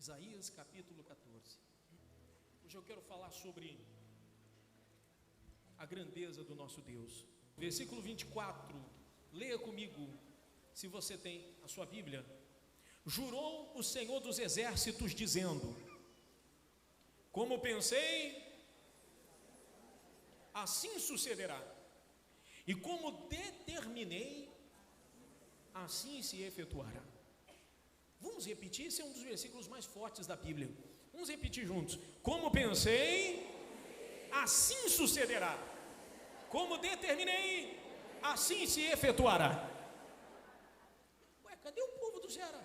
Isaías capítulo 14. Hoje eu quero falar sobre a grandeza do nosso Deus. Versículo 24, leia comigo, se você tem a sua Bíblia. Jurou o Senhor dos Exércitos, dizendo: como pensei, assim sucederá, e como determinei, assim se efetuará. Vamos repetir, esse é um dos versículos mais fortes da Bíblia. Vamos repetir juntos. Como pensei, assim sucederá. Como determinei, assim se efetuará. Ué, cadê o povo do Ceará?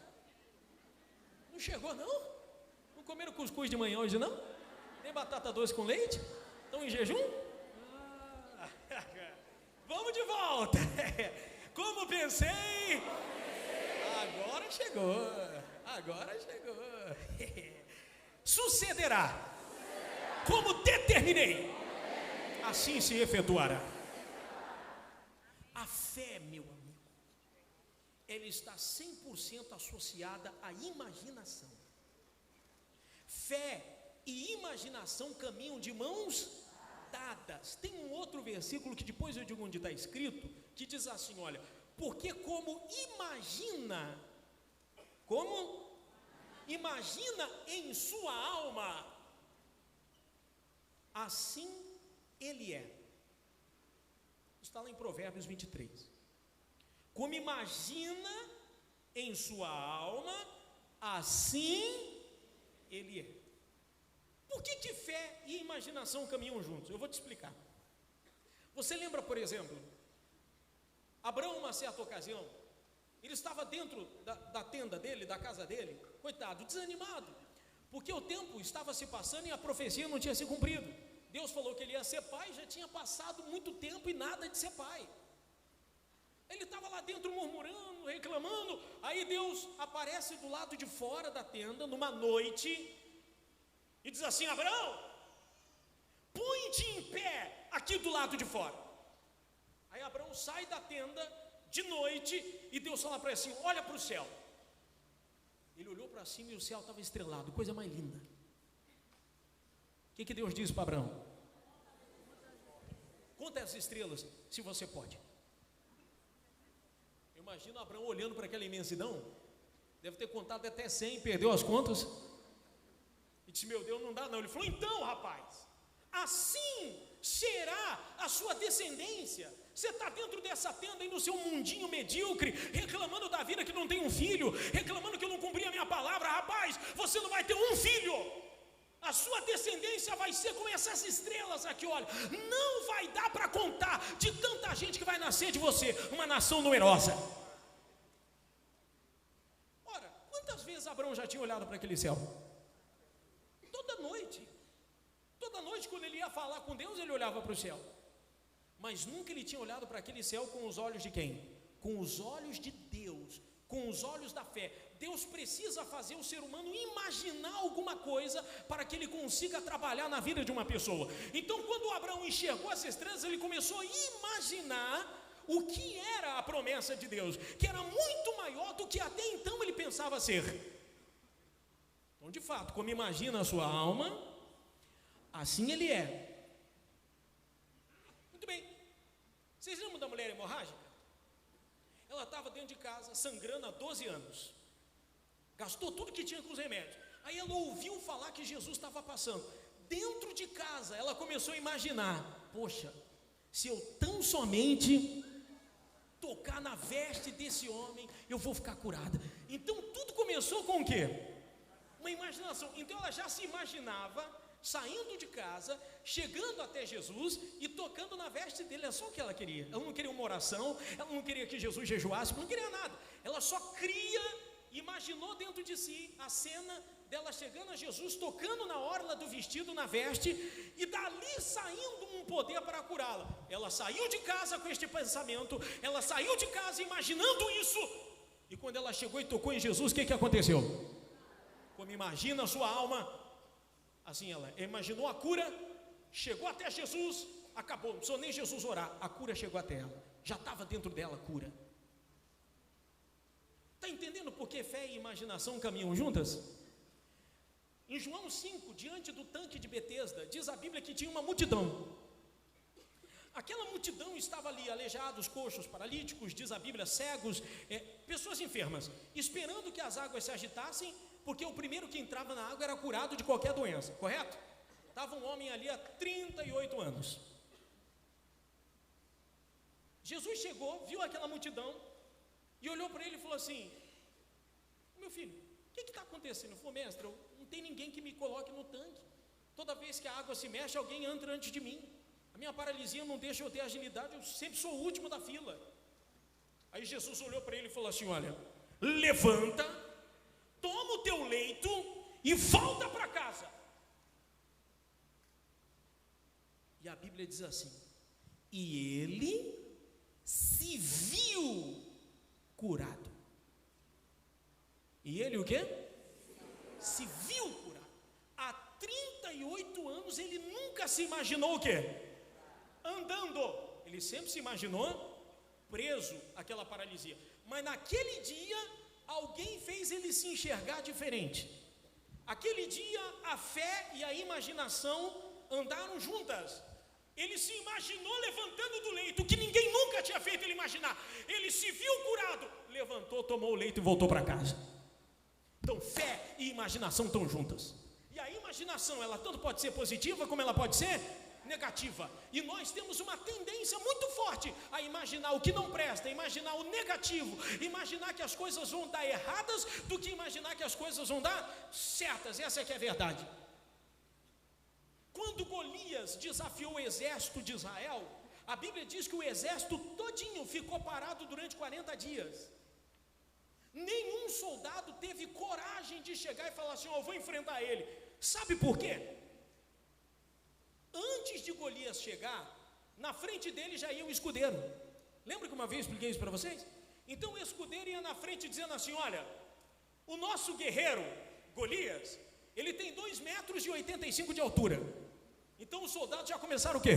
Não chegou não? Não comeram cuscuz de manhã hoje não? Nem batata doce com leite? Estão em jejum? Vamos de volta. Como pensei, agora chegou. Agora chegou. Sucederá. Como determinei, assim se efetuará. A fé, meu amigo, ela está 100% associada à imaginação. Fé e imaginação caminham de mãos dadas. Tem um outro versículo que depois eu digo onde está escrito, que diz assim, olha, porque como imagina em sua alma, assim ele é. Está lá em Provérbios 23. Como imagina em sua alma, assim ele é. Por que fé e imaginação caminham juntos? Eu vou te explicar. Você lembra, por exemplo, Abraão, uma certa ocasião, ele estava dentro da tenda dele, da casa dele, coitado, desanimado, porque o tempo estava se passando e a profecia não tinha se cumprido. Deus falou que ele ia ser pai, já tinha passado muito tempo e nada de ser pai. Ele estava lá dentro murmurando, reclamando. Aí Deus aparece do lado de fora da tenda, numa noite, e diz assim: Abraão, põe-te em pé aqui do lado de fora. Aí Abraão sai da tenda de noite e Deus fala para ele assim: olha para o céu. Ele olhou para cima e o céu estava estrelado, coisa mais linda. O que Deus disse para Abraão? Conta as estrelas, se você pode. Eu imagino Abraão olhando para aquela imensidão, deve ter contado até 100, perdeu as contas, e disse: meu Deus, não dá não. Ele falou: então, rapaz, assim será a sua descendência. Você está dentro dessa tenda aí no seu mundinho medíocre, reclamando da vida que não tem um filho, reclamando que eu não cumpri a minha palavra. Rapaz, você não vai ter um filho. A sua descendência vai ser como essas estrelas aqui, olha. Não vai dar para contar de tanta gente que vai nascer de você, uma nação numerosa. Ora, quantas vezes Abraão já tinha olhado para aquele céu? Toda noite quando ele ia falar com Deus, ele olhava para o céu. Mas nunca ele tinha olhado para aquele céu com os olhos de quem? Com os olhos de Deus, com os olhos da fé. Deus precisa fazer o ser humano imaginar alguma coisa para que ele consiga trabalhar na vida de uma pessoa. Então, quando Abraão enxergou as estrelas, ele começou a imaginar o que era a promessa de Deus, que era muito maior do que até então ele pensava ser. Então, de fato, como imagina a sua alma, assim ele é. Muito bem. Vocês lembram da mulher hemorrágica? Ela estava dentro de casa, sangrando há 12 anos. Gastou tudo que tinha com os remédios. Aí ela ouviu falar que Jesus estava passando. Dentro de casa, ela começou a imaginar: poxa, se eu tão somente tocar na veste desse homem, eu vou ficar curada. Então tudo começou com o quê? Uma imaginação. Então ela já se imaginava saindo de casa, chegando até Jesus e tocando na veste dele. É só o que ela queria. Ela não queria uma oração, ela não queria que Jesus jejuasse, não queria nada. Ela só imaginou dentro de si a cena dela chegando a Jesus, tocando na orla do vestido, na veste, e dali saindo um poder para curá-la. Ela saiu de casa com este pensamento, ela saiu de casa imaginando isso, e quando ela chegou e tocou em Jesus, o que aconteceu? Como imagina a sua alma, assim ela imaginou a cura, chegou até Jesus, acabou, não precisou nem Jesus orar, a cura chegou até ela, já estava dentro dela a cura. Está entendendo por que fé e imaginação caminham juntas? Em João 5, diante do tanque de Betesda, diz a Bíblia que tinha uma multidão. Aquela multidão estava ali, aleijados, coxos, paralíticos, diz a Bíblia, cegos, pessoas enfermas, esperando que as águas se agitassem, porque o primeiro que entrava na água era curado de qualquer doença, correto? Estava um homem ali há 38 anos. Jesus chegou, viu aquela multidão e olhou para ele e falou assim: meu filho, o que está acontecendo? Ele falou: mestre, não tem ninguém que me coloque no tanque. Toda vez que a água se mexe, alguém entra antes de mim. A minha paralisia não deixa eu ter agilidade, eu sempre sou o último da fila. Aí Jesus olhou para ele e falou assim: olha, levanta, toma o teu leito e volta para casa. E a Bíblia diz assim: e ele se viu curado. E ele o quê? Se viu curado. Há 38 anos ele nunca se imaginou o quê? Andando. Ele sempre se imaginou preso àquela paralisia. Mas naquele dia alguém fez ele se enxergar diferente. Aquele dia a fé e a imaginação andaram juntas. Ele se imaginou levantando do leito, que ninguém nunca tinha feito ele imaginar. Ele se viu curado, levantou, tomou o leito e voltou para casa. Então fé e imaginação estão juntas. E a imaginação, ela tanto pode ser positiva como ela pode ser negativa. E nós temos uma tendência muito forte a imaginar o que não presta, imaginar o negativo, imaginar que as coisas vão dar erradas, do que imaginar que as coisas vão dar certas. Essa é que é a verdade. Quando Golias desafiou o exército de Israel, a Bíblia diz que o exército todinho ficou parado durante 40 dias. Nenhum soldado teve coragem de chegar e falar assim: eu vou enfrentar ele. Sabe por quê? Antes de Golias chegar, na frente dele já ia o escudeiro. Lembra que uma vez eu expliquei isso para vocês? Então o escudeiro ia na frente dizendo assim: olha, o nosso guerreiro Golias, ele tem 2,85 m de altura. Então os soldados já começaram o quê?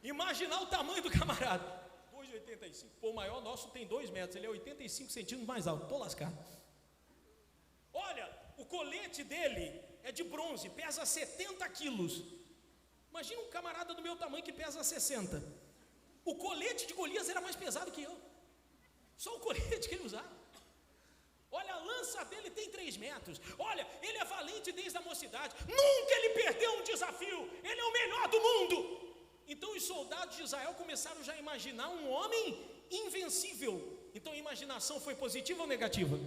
Imaginar o tamanho do camarada. 2,85. Pô, o maior nosso tem 2 metros, ele é 85 centímetros mais alto. Estou lascado. Olha, o colete dele é de bronze, pesa 70 quilos. Imagina um camarada do meu tamanho que pesa 60. O colete de Golias era mais pesado que eu. Só o colete que ele usava. Olha, a lança dele tem 3 metros. Olha, ele é valente desde a mocidade. Nunca ele perdeu um desafio. Ele é o melhor do mundo. Então os soldados de Israel começaram já a imaginar um homem invencível. Então a imaginação foi positiva ou negativa?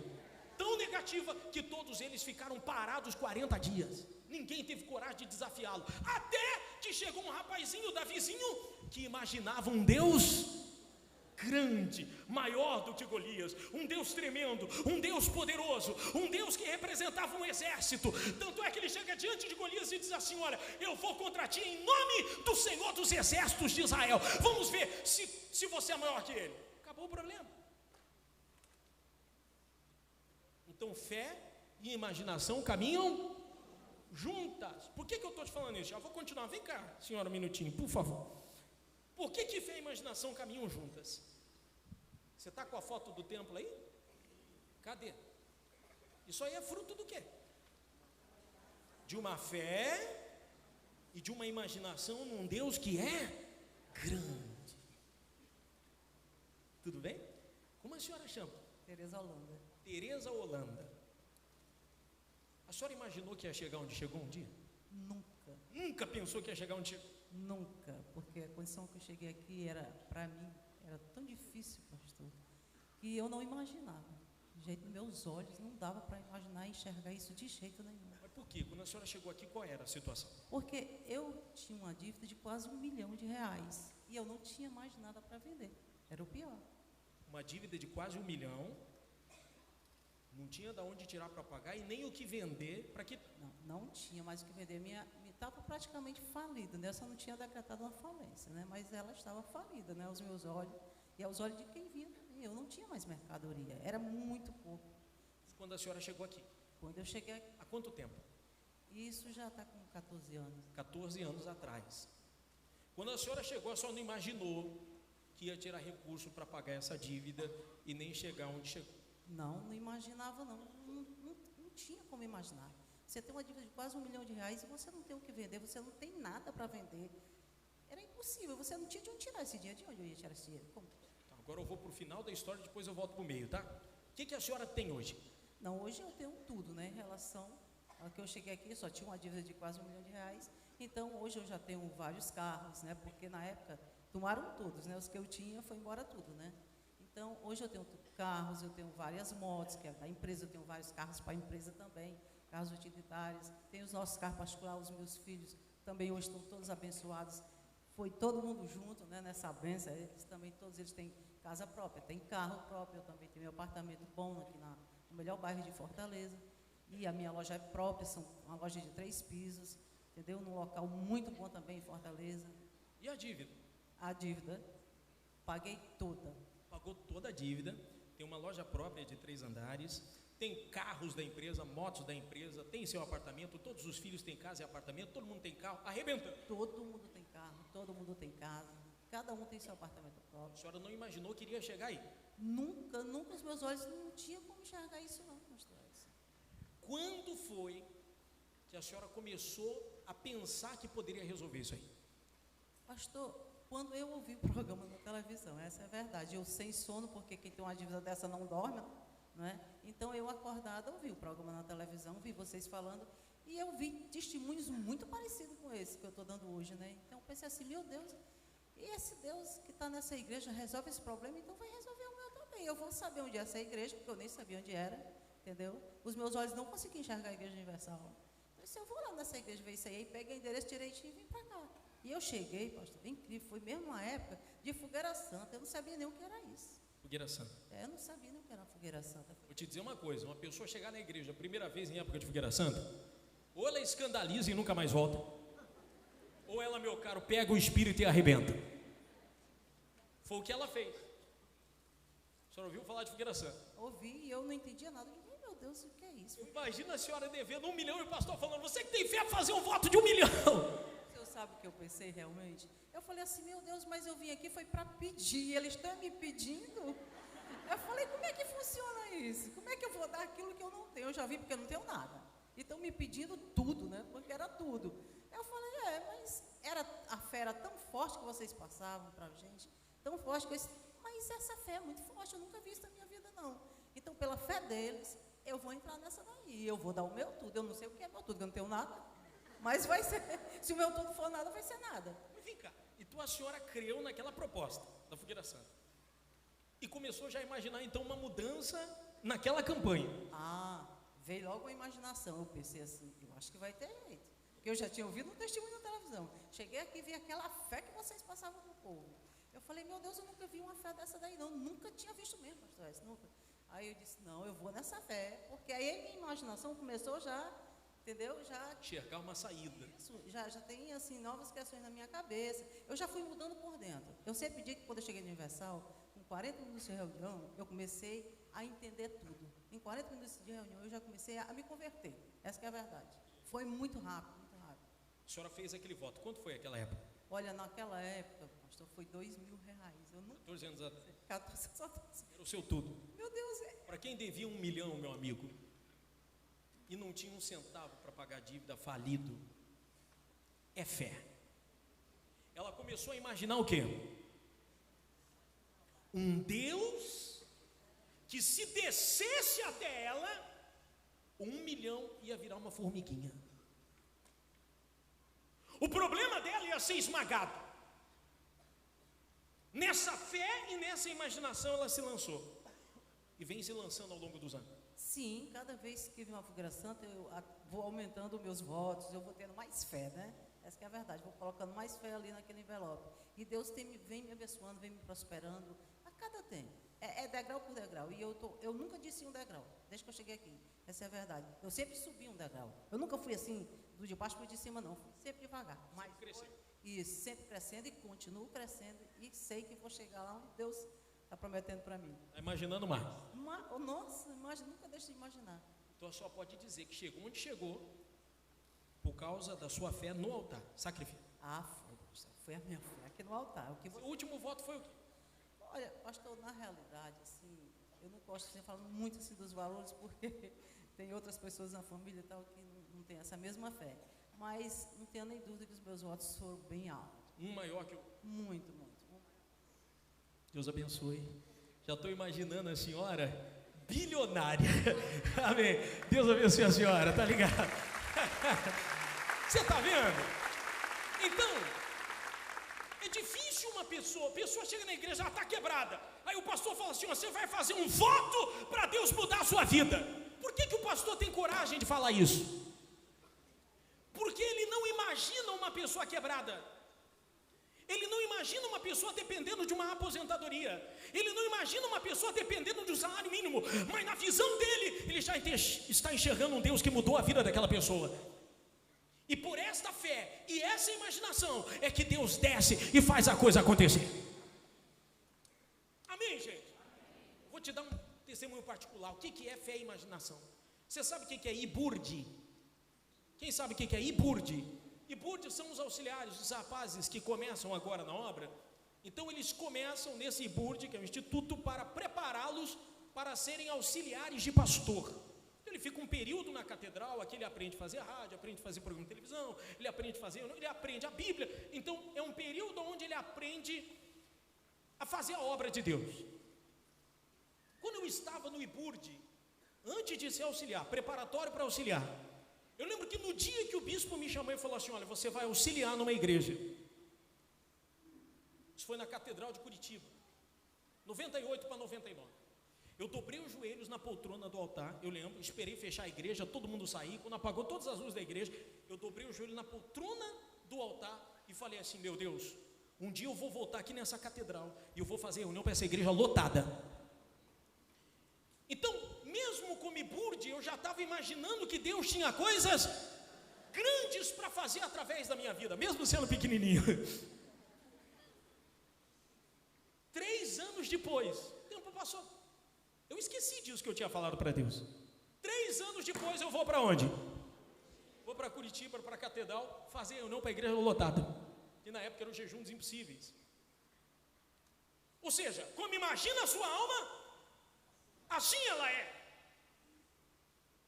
Tão negativa que todos eles ficaram parados 40 dias. Ninguém teve coragem de desafiá-lo. Até que chegou um rapazinho, Davizinho, que imaginava um Deus grande, maior do que Golias, um Deus tremendo, um Deus poderoso, um Deus que representava um exército. Tanto é que ele chega diante de Golias e diz assim: olha, eu vou contra ti em nome do Senhor dos exércitos de Israel. Vamos ver se você é maior que ele. Acabou o problema. Então fé e imaginação caminham juntas. Por que eu estou te falando isso? Já vou continuar. Vem cá, senhora, um minutinho, por favor. Por que fé e imaginação caminham juntas? Você está com a foto do templo aí? Cadê? Isso aí é fruto do quê? De uma fé e de uma imaginação num Deus que é grande. Tudo bem? Como a senhora chama? Tereza Holanda. Tereza Holanda. A senhora imaginou que ia chegar onde chegou um dia? Nunca. Nunca pensou que ia chegar onde chegou? Nunca, porque a condição que eu cheguei aqui era, para mim, era tão difícil, pastor, que eu não imaginava. De jeito dos meus olhos, não dava para imaginar e enxergar isso de jeito nenhum. Mas por quê? Quando a senhora chegou aqui, qual era a situação? Porque eu tinha uma dívida de quase R$1 milhão e eu não tinha mais nada para vender. Era o pior. Uma dívida de quase 1 milhão, não tinha de onde tirar para pagar e nem o que vender para que... Não tinha mais o que vender. Estava praticamente falida, né? Eu só não tinha decretado uma falência, né? Mas ela estava falida, né? Aos meus olhos e aos olhos de quem via. Eu não tinha mais mercadoria, era muito pouco. Quando a senhora chegou aqui? Quando eu cheguei aqui. Há quanto tempo? Isso já está com 14 anos. 14 anos atrás. Quando a senhora chegou, a senhora não imaginou que ia tirar recurso para pagar essa dívida e nem chegar onde chegou? Não imaginava não tinha como imaginar. Você tem uma dívida de quase R$1 milhão e você não tem o que vender, você não tem nada para vender. Era impossível, você não tinha de onde tirar esse dinheiro. De onde eu ia tirar esse dinheiro? Como? Agora eu vou para o final da história, depois eu volto para o meio, tá? O que a senhora tem hoje? Não, hoje eu tenho tudo, né? Em relação ao que eu cheguei aqui, só tinha uma dívida de quase R$1 milhão. Então, hoje eu já tenho vários carros, né? Porque na época, tomaram todos, né? Os que eu tinha, foi embora tudo, né? Então, hoje eu tenho carros, eu tenho várias motos, que é da empresa, eu tenho vários carros para a empresa também, carros utilitários, tenho os nossos carros particulares, os meus filhos também hoje estão todos abençoados. Foi todo mundo junto, né, nessa benção, eles também, todos eles têm casa própria, tem carro próprio, eu também tenho meu apartamento bom aqui no melhor bairro de Fortaleza, e a minha loja é própria, são uma loja de 3 pisos, entendeu? Num local muito bom também em Fortaleza. E a dívida? A dívida, paguei toda. Pagou toda a dívida, tem uma loja própria de 3 andares, tem carros da empresa, motos da empresa, tem seu apartamento, todos os filhos têm casa e apartamento, todo mundo tem carro, arrebenta. Todo mundo tem carro, todo mundo tem casa, cada um tem seu apartamento próprio. A senhora não imaginou que iria chegar aí? Nunca, nunca os meus olhos não tinham como enxergar isso não, pastor Edson. Quando foi que a senhora começou a pensar que poderia resolver isso aí? Pastor, quando eu ouvi o programa na televisão, essa é a verdade, eu sem sono, porque quem tem uma dívida dessa não dorme, não é? Então eu acordada, ouvi o programa na televisão, vi vocês falando, e eu vi testemunhos muito parecidos com esse que eu estou dando hoje, né? Então eu pensei assim, meu Deus, e esse Deus que está nessa igreja resolve esse problema, então vai resolver o meu também. Eu vou saber onde é essa igreja, porque eu nem sabia onde era, entendeu? Os meus olhos não conseguiam enxergar a Igreja Universal. Eu disse, eu vou lá nessa igreja ver isso aí, peguei o endereço direitinho e vim para cá. E eu cheguei, pastor, incrível, foi mesmo uma época de fogueira santa, eu não sabia nem o que era isso. Fogueira santa. Eu não sabia nem o que era uma fogueira santa. Vou te dizer uma coisa, uma pessoa chegar na igreja a primeira vez em época de fogueira santa, ou ela escandaliza e nunca mais volta, ou ela, meu caro, pega o espírito e arrebenta. Foi o que ela fez. A senhora ouviu falar de fogueira santa? Ouvi e eu não entendia nada. Eu digo, meu Deus, o que é isso? Imagina a senhora devendo 1 milhão e o pastor falando, você que tem fé a fazer um voto de 1 milhão. O senhor sabe o que eu pensei realmente? Eu falei assim, meu Deus, mas eu vim aqui foi para pedir, eles estão me pedindo. Eu falei, como é que funciona isso? Como é que eu vou dar aquilo que eu não tenho? Eu já vi porque eu não tenho nada. E estão me pedindo tudo, né? Porque era tudo. Eu falei, mas a fé era tão forte que vocês passavam para a gente, tão forte que eu disse, mas essa fé é muito forte, eu nunca vi isso na minha vida não. Então, pela fé deles, eu vou entrar nessa daí, eu vou dar o meu tudo. Eu não sei o que é meu tudo, eu não tenho nada, mas vai ser, se o meu tudo for nada, vai ser nada. Mas vem cá, então a senhora creu naquela proposta da fogueira santa e começou já a imaginar então uma mudança naquela campanha. Veio logo a imaginação, eu pensei assim, eu acho que vai ter jeito, porque eu já tinha ouvido um testemunho na televisão, cheguei aqui e vi aquela fé que vocês passavam para o povo. Eu falei, meu Deus, eu nunca vi uma fé dessa daí não, nunca tinha visto mesmo, pastor S, nunca. Aí eu disse, não, eu vou nessa fé, porque aí a minha imaginação começou já, entendeu? Já enxergar uma saída. Isso, já tem assim novas criações na minha cabeça. Eu já fui mudando por dentro. Eu sempre digo que quando eu cheguei no Universal, com 40 minutos de reunião, eu comecei a entender tudo. Em 40 minutos de reunião, eu já comecei a me converter. Essa que é a verdade. Foi muito rápido, muito rápido. A senhora fez aquele voto. Quanto foi aquela época? Olha, naquela época, pastor, foi R$2.000. Eu não... 14 anos atrás. 14 anos atrás. Era o seu tudo. Meu Deus. Para quem devia 1 milhão, meu amigo, e não tinha um centavo para pagar a dívida, falido, é fé. Ela começou a imaginar o quê? Um Deus que se descesse até ela, 1 milhão ia virar uma formiguinha. O problema dela ia ser esmagado. Nessa fé e nessa imaginação ela se lançou. E vem se lançando ao longo dos anos. Sim, cada vez que vem uma fogueira santa, eu vou aumentando meus votos, eu vou tendo mais fé, né? Essa que é a verdade, vou colocando mais fé ali naquele envelope. E Deus vem me abençoando, vem me prosperando, a cada tempo. É degrau por degrau. E eu nunca disse um degrau, desde que eu cheguei aqui. Essa é a verdade. Eu sempre subi um degrau. Eu nunca fui assim, do de baixo para o de cima, não. Fui sempre devagar. Mas isso, sempre crescendo e continuo crescendo. E sei que vou chegar lá onde Deus está prometendo para mim. Está imaginando mais? Nossa, nunca deixo de imaginar. Então a senhora pode dizer que chegou onde chegou por causa da sua fé no altar, sacrifício. Foi a minha fé aqui no altar. O último voto foi o quê? Olha, pastor, na realidade, assim, eu não gosto de falar muito assim dos valores, porque tem outras pessoas na família tal que não tem essa mesma fé. Mas não tenho nem dúvida que os meus votos foram bem altos. Um maior que o... Muito, muito. Deus abençoe. Já estou imaginando a senhora bilionária. Amém. Deus abençoe a senhora, tá ligado? Você está vendo? Então, é difícil a pessoa chega na igreja, ela está quebrada. Aí o pastor fala assim, você vai fazer um voto para Deus mudar a sua vida. Por que o pastor tem coragem de falar isso? Porque ele não imagina uma pessoa quebrada. Ele não imagina uma pessoa dependendo de uma aposentadoria. Ele não imagina uma pessoa dependendo de um salário mínimo. Mas na visão dele, ele já está enxergando um Deus que mudou a vida daquela pessoa. E por esta fé e essa imaginação é que Deus desce e faz a coisa acontecer. Amém, gente? Vou te dar um testemunho particular. O que é fé e imaginação? Você sabe o que é Iburdi? Quem sabe o que é Iburdi? Iburdi são os auxiliares, os rapazes que começam agora na obra. Então eles começam nesse Iburdi, que é um instituto, para prepará-los para serem auxiliares de pastor. Ele fica um período na catedral, aqui ele aprende a fazer rádio, aprende a fazer programa de televisão, ele aprende a Bíblia. Então é um período onde ele aprende a fazer a obra de Deus. Quando eu estava no Iburdi, antes de ser auxiliar, preparatório para auxiliar, eu lembro que no dia que o bispo me chamou e falou assim, olha, você vai auxiliar numa igreja. Isso foi na Catedral de Curitiba, 98 para 99. Eu dobrei os joelhos na poltrona do altar, eu lembro, esperei fechar a igreja, todo mundo sair, quando apagou todas as luzes da igreja, eu dobrei os joelhos na poltrona do altar e falei assim, meu Deus, um dia eu vou voltar aqui nessa catedral e eu vou fazer reunião para essa igreja lotada. Então, mesmo como Iburdi, eu já estava imaginando que Deus tinha coisas grandes para fazer através da minha vida, mesmo sendo pequenininho. 3 anos depois, o tempo passou. Eu esqueci disso que eu tinha falado para Deus. 3 anos depois eu vou para onde? Vou para Curitiba, para a catedral, fazer reunião para a igreja lotada. Que na época era o jejum dos impossíveis. Ou seja, como imagina a sua alma, assim ela é.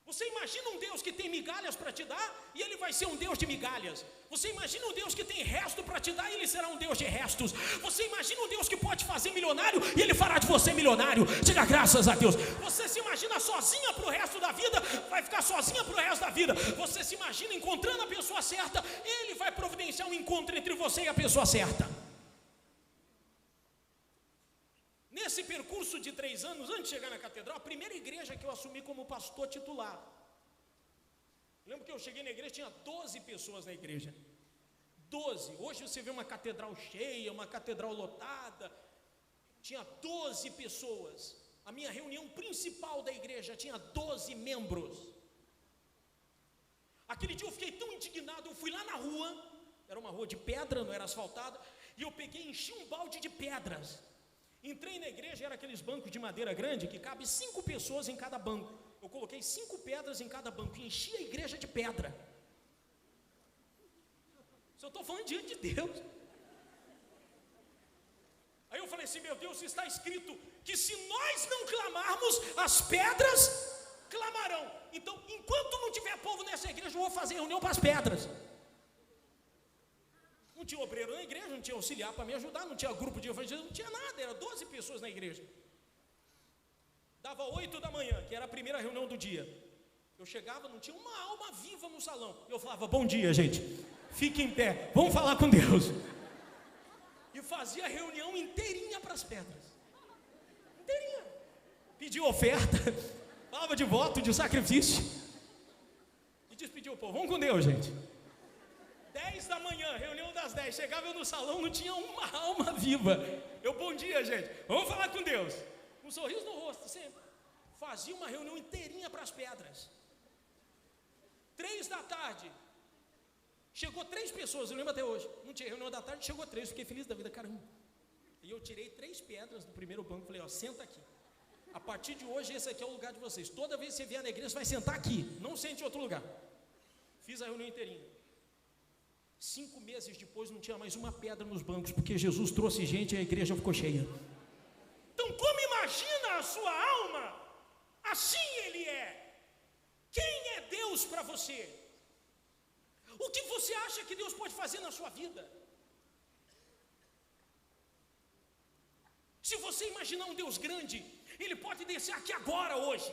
Você imagina um Deus que tem migalhas para te dar e ele vai ser um Deus de migalhas. Você imagina um Deus que tem resto para te dar e ele será um Deus de restos. Você imagina um Deus que pode fazer milionário e ele fará de você milionário. Diga graças a Deus. Você se imagina sozinha para o resto da vida, vai ficar sozinha para o resto da vida. Você se imagina encontrando a pessoa certa, ele vai providenciar um encontro entre você e a pessoa certa. Nesse percurso de 3 anos, antes de chegar na catedral, a primeira igreja que eu assumi como pastor titular. Lembro que eu cheguei na igreja, tinha 12 pessoas na igreja. 12. Hoje você vê uma catedral cheia, uma catedral lotada. Tinha 12 pessoas. A minha reunião principal da igreja tinha 12 membros. Aquele dia eu fiquei tão indignado, eu fui lá na rua, era uma rua de pedra, não era asfaltada, e eu peguei e enchi um balde de pedras. Entrei na igreja, era aqueles bancos de madeira grande, que cabe 5 pessoas em cada banco. Eu coloquei 5 pedras em cada banco, e enchi a igreja de pedra. Se eu estou falando diante de Deus. Aí eu falei assim, meu Deus, está escrito que se nós não clamarmos, as pedras clamarão. Então, enquanto não tiver povo nessa igreja, eu vou fazer reunião para as pedras. Não tinha obreiro na igreja, não tinha auxiliar para me ajudar, não tinha grupo de evangelismo, não tinha nada, era 12 pessoas na igreja. Dava 8 da manhã, que era a primeira reunião do dia. Eu chegava, não tinha uma alma viva no salão. Eu falava, bom dia, gente, fique em pé, vamos falar com Deus. E fazia a reunião inteirinha para as pedras. Inteirinha. Pedia oferta, falava de voto, de sacrifício. E despediu o povo, vamos com Deus, gente. 10 da manhã, reunião das 10, chegava eu no salão, não tinha uma alma viva. Eu, bom dia, gente, vamos falar com Deus. Um sorriso no rosto, sempre. Fazia uma reunião inteirinha para as pedras. 3 da tarde, chegou 3 pessoas, eu lembro até hoje. Não tinha reunião da tarde, chegou 3, fiquei feliz da vida, caramba. E eu tirei 3 pedras do primeiro banco, falei, ó, senta aqui. A partir de hoje, esse aqui é o lugar de vocês. Toda vez que você vier na igreja, você vai sentar aqui, não sente em outro lugar. Fiz a reunião inteirinha. 5 meses depois não tinha mais uma pedra nos bancos, porque Jesus trouxe gente e a igreja ficou cheia. Então, como imagina a sua alma, assim ele é. Deus para você? O que você acha que Deus pode fazer na sua vida? Se você imaginar um Deus grande, Ele pode descer aqui agora, hoje,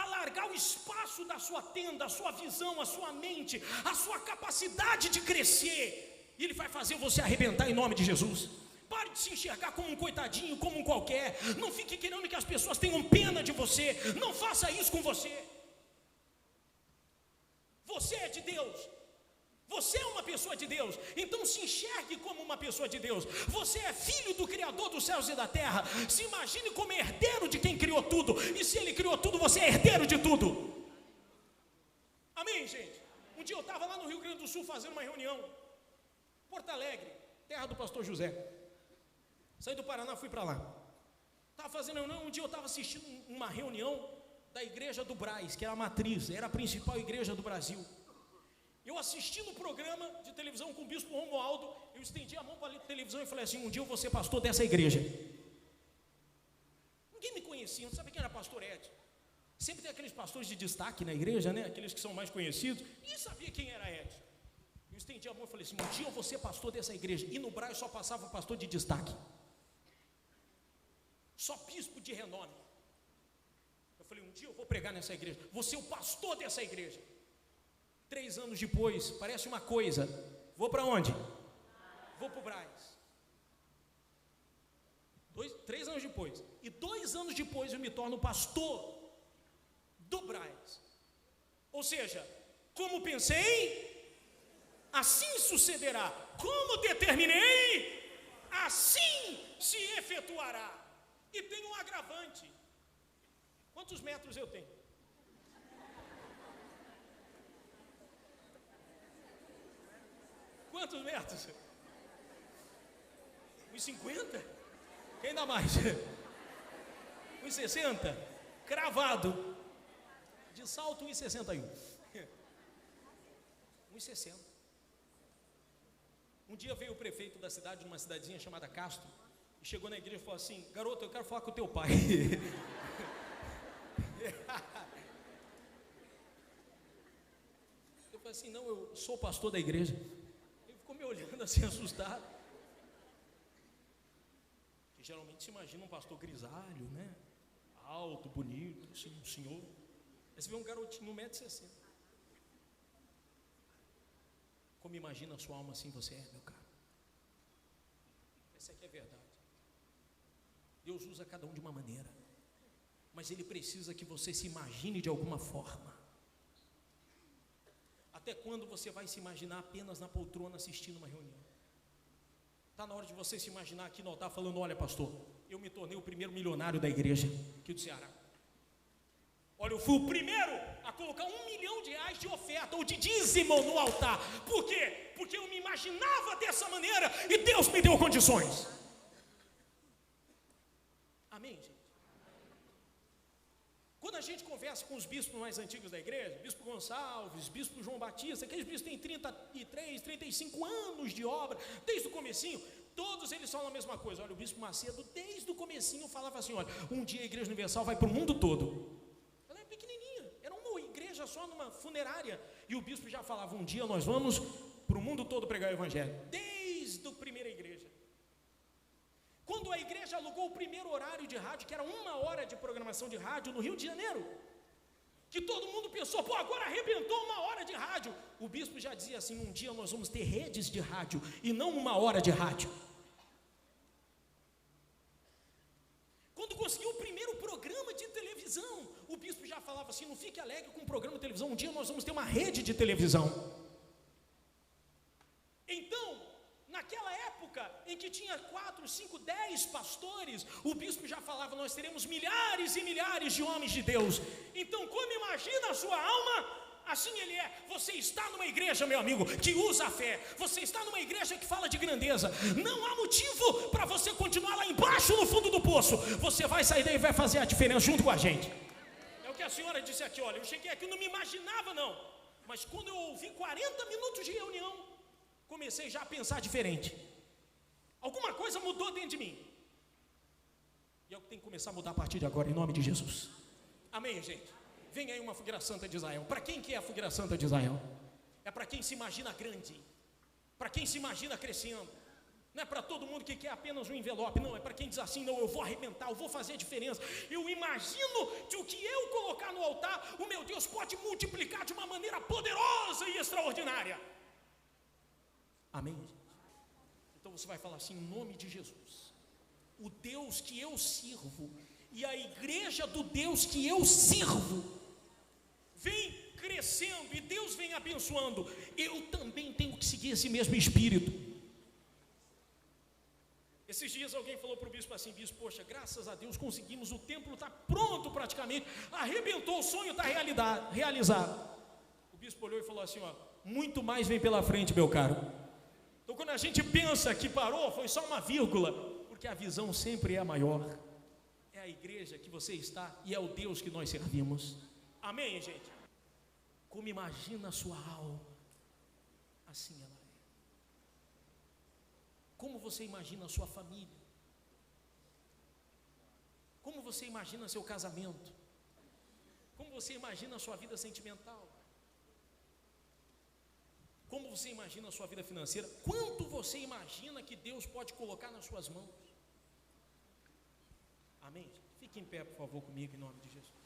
alargar o espaço da sua tenda, a sua visão, a sua mente, a sua capacidade de crescer, e Ele vai fazer você arrebentar em nome de Jesus. Pare de se enxergar como um coitadinho, como um qualquer. Não fique querendo que as pessoas tenham pena de você. Não faça isso com você. Você é de Deus. Você é uma pessoa de Deus. Então se enxergue como uma pessoa de Deus. Você é filho do Criador dos céus e da terra. Se imagine como herdeiro de quem criou tudo. E se Ele criou tudo, você é herdeiro de tudo. Amém, gente? Um dia eu estava lá no Rio Grande do Sul fazendo uma reunião. Porto Alegre, terra do pastor José. Saí do Paraná, fui para lá. Estava fazendo reunião, um dia eu estava assistindo uma reunião da igreja do Brás, que era a matriz, era a principal igreja do Brasil. Eu assisti no programa de televisão com o bispo Romualdo, eu estendi a mão para a televisão e falei assim: um dia eu vou ser pastor dessa igreja. Ninguém me conhecia, não sabia quem era pastor Ed. Sempre tem aqueles pastores de destaque na igreja, né? Aqueles que são mais conhecidos. Ninguém sabia quem era Ed. Eu estendi a mão e falei assim: um dia eu vou ser pastor dessa igreja. E no Brás só passava o pastor de destaque. Só bispo de renome. Eu falei: um dia eu vou pregar nessa igreja, vou ser o pastor dessa igreja. 3 anos depois, parece uma coisa. Vou para onde? Vou para o Brás. 3 anos depois. E 2 anos depois eu me torno pastor do Brás. Ou seja, como pensei, assim sucederá. Como determinei, assim se efetuará. E tem um agravante. Quantos metros eu tenho? Quantos metros? 1,50? Quem dá mais? 1,60? Cravado. De salto, 1,61. 1,60. Um dia veio o prefeito da cidade, numa cidadezinha chamada Castro, e chegou na igreja e falou assim: garoto, eu quero falar com o teu pai. Eu falei assim: não, eu sou pastor da igreja. Ele ficou me olhando assim, assustado. Que geralmente se imagina um pastor grisalho, né? Alto, bonito, assim, um senhor. Aí você vê um garotinho, 1,60 m. Como imagina a sua alma assim você é, meu caro? Essa aqui é a verdade. Deus usa cada um de uma maneira, mas Ele precisa que você se imagine de alguma forma. Até quando você vai se imaginar apenas na poltrona assistindo uma reunião? Está na hora de você se imaginar aqui no altar falando: olha, pastor, eu me tornei o primeiro milionário da igreja aqui do Ceará. Olha, eu fui o primeiro a colocar R$1 milhão de oferta ou de dízimo no altar. Por quê? Porque eu me imaginava dessa maneira e Deus me deu condições. Amém, gente? Quando a gente conversa com os bispos mais antigos da igreja, bispo Gonçalves, bispo João Batista, aqueles bispos têm 33, 35 anos de obra, desde o comecinho, todos eles falam a mesma coisa. Olha, o bispo Macedo, desde o comecinho, falava assim: olha, um dia a Igreja Universal vai para o mundo todo. Ela é pequenininha, era uma igreja só numa funerária, e o bispo já falava: um dia nós vamos para o mundo todo pregar o evangelho, desde a primeira igreja. Quando a igreja alugou o primeiro horário de rádio, que era 1 hora de programação de rádio no Rio de Janeiro, que todo mundo pensou: pô, agora arrebentou 1 hora de rádio. O bispo já dizia assim: um dia nós vamos ter redes de rádio e não 1 hora de rádio. Quando conseguiu o primeiro programa de televisão, o bispo já falava assim: não fique alegre com o programa de televisão, um dia nós vamos ter uma rede de televisão. Então, naquela época em que tinha 4, 5, 10 pastores, o bispo já falava: nós teremos milhares e milhares de homens de Deus. Então, como imagina a sua alma, assim ele é. Você está numa igreja, meu amigo, que usa a fé. Você está numa igreja que fala de grandeza. Não há motivo para você continuar lá embaixo no fundo do poço. Você vai sair daí e vai fazer a diferença junto com a gente. É o que a senhora disse aqui. Olha, eu cheguei aqui, eu não me imaginava não, mas quando eu ouvi 40 minutos de reunião, comecei já a pensar diferente. Alguma coisa mudou dentro de mim. E é o que tem que começar a mudar a partir de agora, em nome de Jesus. Amém, gente? vem aí uma fogueira santa de Israel. Para quem que é a fogueira santa de Israel? É para quem se imagina grande, para quem se imagina crescendo. Não é para todo mundo que quer apenas um envelope, não, é para quem diz assim, não, eu vou arrebentar, eu vou fazer a diferença. Eu imagino que o que eu colocar no altar, o meu Deus pode multiplicar de uma maneira poderosa e extraordinária. Amém? Então você vai falar assim, em nome de Jesus, o Deus que eu sirvo e a igreja do Deus que eu sirvo vem crescendo e Deus vem abençoando, eu também tenho que seguir esse mesmo espírito. Esses dias alguém falou para o bispo assim, bispo, poxa, graças a Deus conseguimos, o templo está pronto praticamente, arrebentou, o sonho está realizado. O bispo olhou e falou assim, ó, muito mais vem pela frente, meu caro. Então quando a gente pensa que parou, foi só uma vírgula, porque a visão sempre é a maior. É a igreja que você está e é o Deus que nós servimos. Amém, gente? Como imagina a sua alma, assim ela é. Como você imagina a sua família? Como você imagina seu casamento? Como você imagina a sua vida sentimental? Como você imagina a sua vida financeira? Quanto você imagina que Deus pode colocar nas suas mãos? Amém? Fique em pé, por favor, comigo, em nome de Jesus.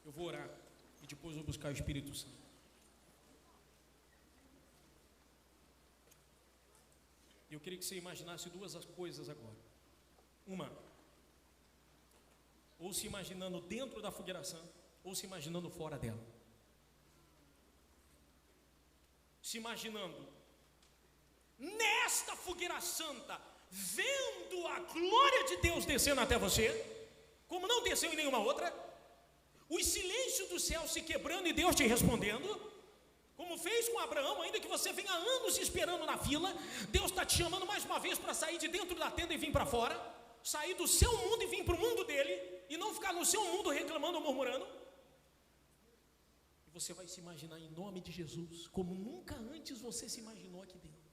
Eu vou orar e depois vou buscar o Espírito Santo. Eu queria que você imaginasse duas coisas agora. Uma, ou se imaginando dentro da fogueira santa, ou se imaginando fora dela. Se imaginando nesta fogueira santa, vendo a glória de Deus descendo até você, como não desceu em nenhuma outra, os silêncios do céu se quebrando e Deus te respondendo, como fez com Abraão, ainda que você venha anos esperando na fila, Deus está te chamando mais uma vez para sair de dentro da tenda e vir para fora, sair do seu mundo e vir para o mundo dele, e não ficar no seu mundo reclamando ou murmurando. E você vai se imaginar em nome de Jesus, como nunca antes você se imaginou aqui dentro.